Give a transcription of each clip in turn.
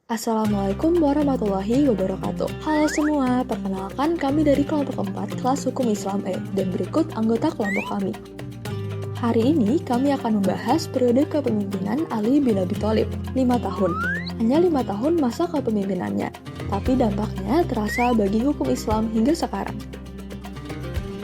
Assalamualaikum warahmatullahi wabarakatuh. Halo semua, perkenalkan kami dari kelompok 4 kelas Hukum Islam E, dan berikut anggota kelompok kami. Hari ini kami akan membahas periode kepemimpinan Ali bin Abi Thalib, 5 tahun. Hanya 5 tahun masa kepemimpinannya, tapi dampaknya terasa bagi hukum Islam hingga sekarang.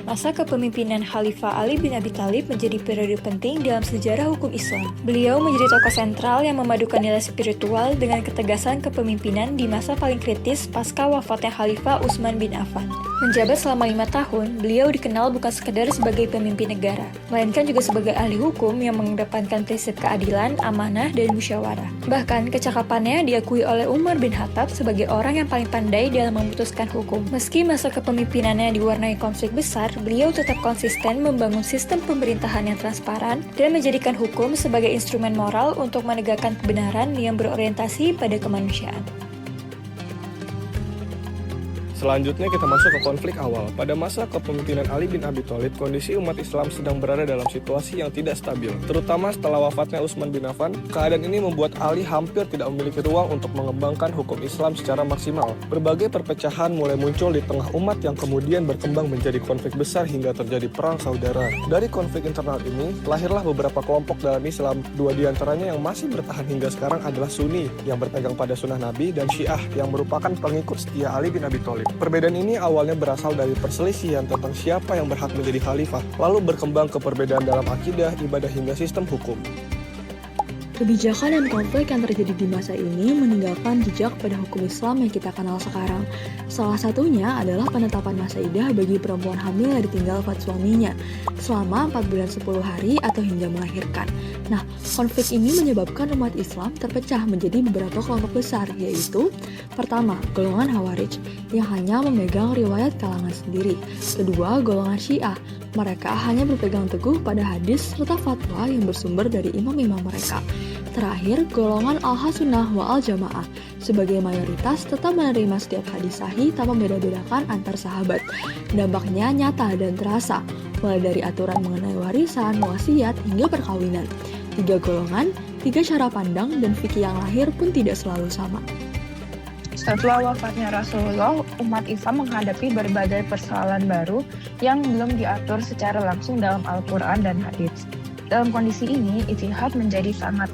Masa kepemimpinan Khalifah Ali bin Abi Thalib menjadi periode penting dalam sejarah hukum Islam. Beliau menjadi tokoh sentral yang memadukan nilai spiritual dengan ketegasan kepemimpinan di masa paling kritis pasca wafatnya Khalifah Utsman bin Affan. Menjabat selama 5 tahun, beliau dikenal bukan sekedar sebagai pemimpin negara, melainkan juga sebagai ahli hukum yang mengedepankan prinsip keadilan, amanah, dan musyawarah. Bahkan, kecakapannya diakui oleh Umar bin Khattab sebagai orang yang paling pandai dalam memutuskan hukum. Meski masa kepemimpinannya diwarnai konflik besar, beliau tetap konsisten membangun sistem pemerintahan yang transparan dan menjadikan hukum sebagai instrumen moral untuk menegakkan kebenaran yang berorientasi pada kemanusiaan. Selanjutnya kita masuk ke konflik awal. Pada masa kepemimpinan Ali bin Abi Thalib, kondisi umat Islam sedang berada dalam situasi yang tidak stabil. Terutama setelah wafatnya Utsman bin Affan, keadaan ini membuat Ali hampir tidak memiliki ruang untuk mengembangkan hukum Islam secara maksimal. Berbagai perpecahan mulai muncul di tengah umat yang kemudian berkembang menjadi konflik besar hingga terjadi perang saudara. Dari konflik internal ini, lahirlah beberapa kelompok dalam Islam. Dua di antaranya yang masih bertahan hingga sekarang adalah Sunni, yang berpegang pada sunnah Nabi, dan Syiah, yang merupakan pengikut setia Ali bin Abi Thalib. Perbedaan ini awalnya berasal dari perselisihan tentang siapa yang berhak menjadi khalifah, lalu berkembang ke perbedaan dalam akidah, ibadah, hingga sistem hukum. Kebijakan dan konflik yang terjadi di masa ini meninggalkan jejak pada hukum Islam yang kita kenal sekarang. Salah satunya adalah penetapan masa idah bagi perempuan hamil yang ditinggal wafat suaminya selama 4 bulan 10 hari atau hingga melahirkan. Nah, konflik ini menyebabkan umat Islam terpecah menjadi beberapa kelompok besar, yaitu pertama, golongan Khawarij yang hanya memegang riwayat kalangan sendiri. Kedua, golongan Syiah. Mereka hanya berpegang teguh pada hadis serta fatwa yang bersumber dari imam-imam mereka. Terakhir, golongan Al-Sunnah wa Al-Jamaah sebagai mayoritas tetap menerima setiap hadis sahih tanpa membeda-bedakan antar sahabat. Dampaknya nyata dan terasa, mulai dari aturan mengenai warisan, wasiat, hingga perkawinan. 3 golongan, 3 cara pandang, dan fikih yang lahir pun tidak selalu sama. Setelah wafatnya Rasulullah, umat Islam menghadapi berbagai persoalan baru yang belum diatur secara langsung dalam Al-Quran dan hadis. Dalam kondisi ini, ijtihad menjadi sangat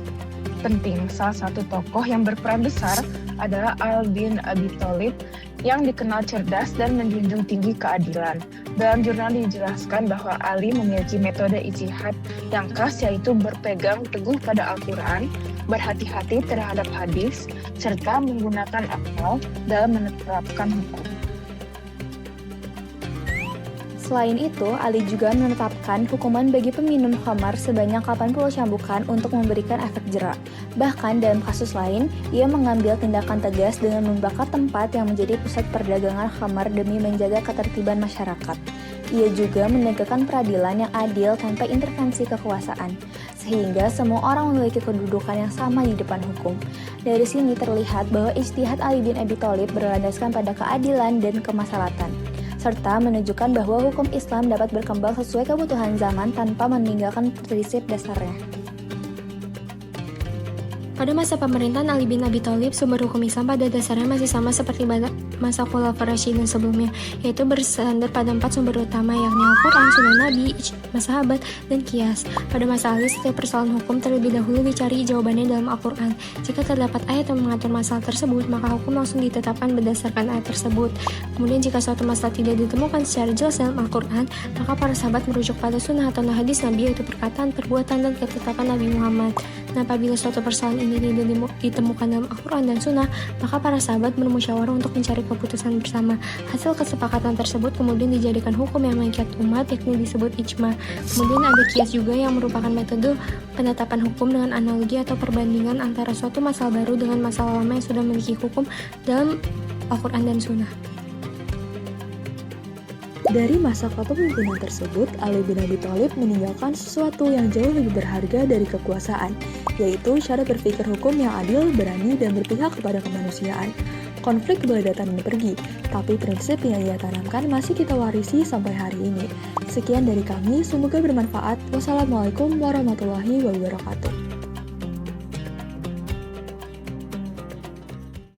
penting. Salah satu tokoh yang berperan besar adalah Ali bin Abi Thalib yang dikenal cerdas dan menjunjung tinggi keadilan. Dalam jurnal dijelaskan bahwa Ali memiliki metode ijtihad yang khas, yaitu berpegang teguh pada Al-Quran, berhati-hati terhadap hadis, serta menggunakan akal dalam menerapkan hukum. Selain itu, Ali juga menetapkan hukuman bagi peminum khamar sebanyak 80 cambukan untuk memberikan efek jera. Bahkan dalam kasus lain, ia mengambil tindakan tegas dengan membakar tempat yang menjadi pusat perdagangan khamar demi menjaga ketertiban masyarakat. Ia juga menegakkan peradilan yang adil tanpa intervensi kekuasaan, sehingga semua orang memiliki kedudukan yang sama di depan hukum. Dari sini terlihat bahwa ijtihad Ali bin Abi Thalib berlandaskan pada keadilan dan kemaslahatan, serta menunjukkan bahwa hukum Islam dapat berkembang sesuai kebutuhan zaman tanpa meninggalkan prinsip dasarnya. Pada masa pemerintahan Ali bin Abi Thalib, sumber hukum Islam pada dasarnya masih sama seperti masa Khulafaur Rasyidin sebelumnya, yaitu bersandar pada 4 sumber utama, yakni Al-Quran, Sunnah Nabi, ijma sahabat, dan qiyas. Pada masa Ali, setiap persoalan hukum terlebih dahulu dicari jawabannya dalam Al-Quran. Jika terdapat ayat yang mengatur masalah tersebut, maka hukum langsung ditetapkan berdasarkan ayat tersebut. Kemudian jika suatu masalah tidak ditemukan secara jelas dalam Al-Quran, maka para sahabat merujuk pada sunnah atau hadis Nabi, yaitu perkataan, perbuatan, dan ketetapan Nabi Muhammad. Nah, apabila suatu persoalan ini tidak ditemukan dalam Al-Quran dan Sunnah, maka para sahabat bermusyawarah untuk mencari keputusan bersama. Hasil kesepakatan tersebut kemudian dijadikan hukum yang mengikat umat, yakni disebut ijma. Kemudian ada qiyas juga, yang merupakan metode penetapan hukum dengan analogi atau perbandingan antara suatu masalah baru dengan masalah lama yang sudah memiliki hukum dalam Al-Quran dan Sunnah. Dari masa kepemimpinan tersebut, Ali bin Abi Thalib meninggalkan sesuatu yang jauh lebih berharga dari kekuasaan, yaitu cara berpikir hukum yang adil, berani, dan berpihak kepada kemanusiaan. Konflik boleh datang dan pergi, tapi prinsip yang ia tanamkan masih kita warisi sampai hari ini. Sekian dari kami, semoga bermanfaat. Wassalamualaikum warahmatullahi wabarakatuh.